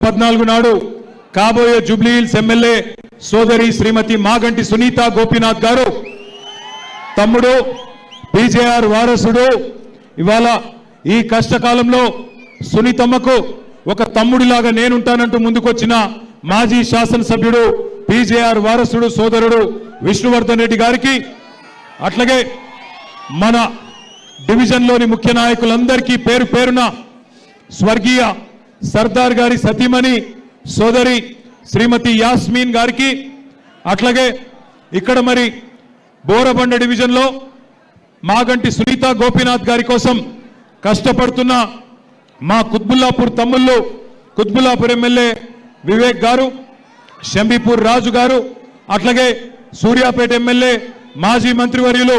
14 నాడు కాబోయే Jubilee hills MLA సోదరి శ్రీమతి మాగంటి సునీత గోపీనాథ్ గారు తమ్ముడు పీజేఆర్ వారసుడు ఇవాళ ఈ కష్టకాలంలో సునీతమ్మకు ఒక తమ్ముడిలాగా నేనుంటానంటూ ముందుకొచ్చిన మాజీ శాసనసభ్యుడు పీజేఆర్ వారసుడు సోదరుడు విష్ణువర్ధన్ రెడ్డి గారికి అట్లాగే మన డివిజన్లోని ముఖ్య నాయకులందరికీ పేరు పేరున స్వర్గీయ సర్దార్ గారి సతీమణి సోదరి శ్రీమతి యాస్మీన్ గారికి అట్లాగే ఇక్కడ మరి బోరబండ డివిజన్లో మాగంటి సునీత గోపీనాథ్ గారి కోసం కష్టపడుతున్న మా కుత్బుల్లాపూర్ తమ్ముళ్ళు కుత్బుల్లాపూర్ ఎమ్మెల్యే వివేక్ గారు షంబీపూర్ రాజు గారు అట్లాగే సూర్యాపేట ఎమ్మెల్యే మాజీ మంత్రివర్యులు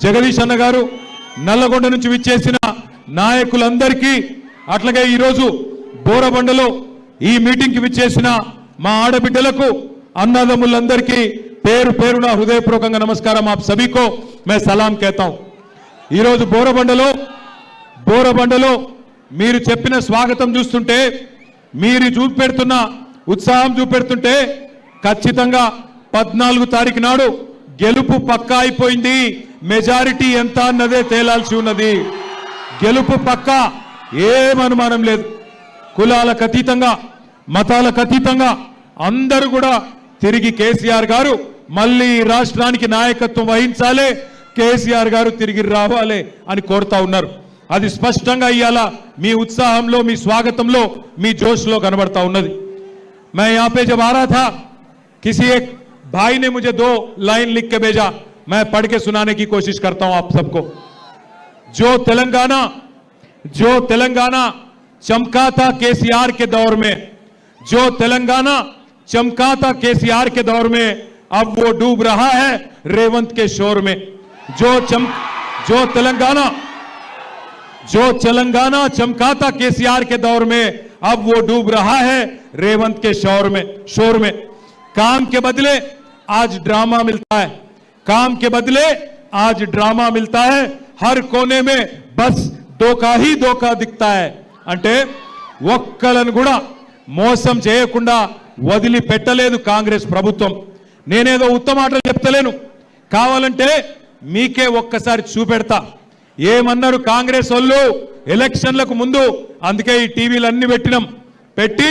జగదీష్ అన్న గారు నల్లగొండ నుంచి విచ్చేసిన నాయకులందరికీ అట్లాగే ఈరోజు బోరబండలో ఈ మీటింగ్కి విచ్చేసిన మా ఆడబిడ్డలకు అన్నదమ్ములందరికీ పేరు పేరున హృదయపూర్వకంగా నమస్కారం आप सभी को मैं सलाम कहता हूं ఈరోజు బోరబండలో మీరు చెప్పిన స్వాగతం చూస్తుంటే మీరు చూపెడుతున్న ఉత్సాహం చూపెడుతుంటే ఖచ్చితంగా 14 తారీఖు నాడు గెలుపు పక్కా అయిపోయింది మెజారిటీ ఎంత అన్నదే తేలాల్సి ఉన్నది గెలుపు పక్కా ఏమనుమానం లేదు కులాలకు అతీతంగా మతాలకు అతీతంగా అందరూ కూడా తిరిగి కేసీఆర్ గారు మళ్ళీ రాష్ట్రానికి నాయకత్వం వహించాలి కేసీఆర్ గారు తిరిగి రావాలి అని కోరుతా ఉన్నారు అది స్పష్టంగా ఇయాల మీ ఉత్సాహంలో మీ స్వాగతంలో మీ జోష్లో కనబడతా ఉన్నది मैं यहां पे जब आ रहा था किसी एक भाई ने मुझे 2 लाइन लिख के भेजा मैं पढ़ के सुनाने की कोशिश करता हूं आप सबको जो तेलंगाना चमका था केसीआर के दौर में जो तेलंगाना चमका था केसीआर के दौर में अब वो डूब रहा है रेवंत के शोर में जो तेलंगाना चमका था केसीआर के दौर में अब वो डूब रहा है रेवंत के शोर में काम के बदले आज ड्रामा मिलता है काम के बदले आज ड्रामा मिलता है हर कोने में बस धोखा ही धोखा दिखता है అంటే ఒక్కలను కూడా మోసం చేయకుండా వదిలిపెట్టలేదు కాంగ్రెస్ ప్రభుత్వం నేనేదో ఉత్తమ మాటలు చెప్తలేను కావాలంటే మీకే ఒక్కసారి చూపెడతా ఏమన్నారు కాంగ్రెస్ వాళ్ళు ఎలక్షన్లకు ముందు అందుకే ఈ టీవీలన్నీ పెట్టి